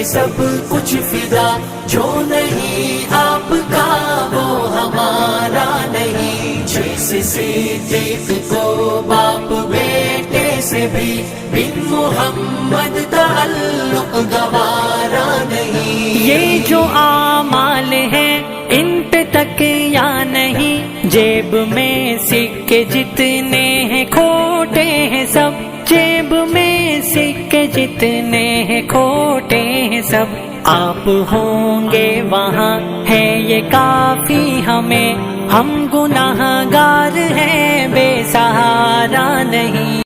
سب کچھ فدا، جو نہیں آپ کا وہ ہمارا نہیں. جیسے صدیق کو باپ بیٹے سے بھی بن محمد تعلق گوارا نہیں. یہ جو اعمال ہیں ان پہ تک یا نہیں، جیب میں سکے جتنے ہیں کھوٹے ہیں سب، جیب میں سکے جتنے ہیں کھوٹے ہیں سب. آپ ہوں گے وہاں ہے یہ کافی ہمیں، ہم گناہ گار ہیں بے سہارا نہیں.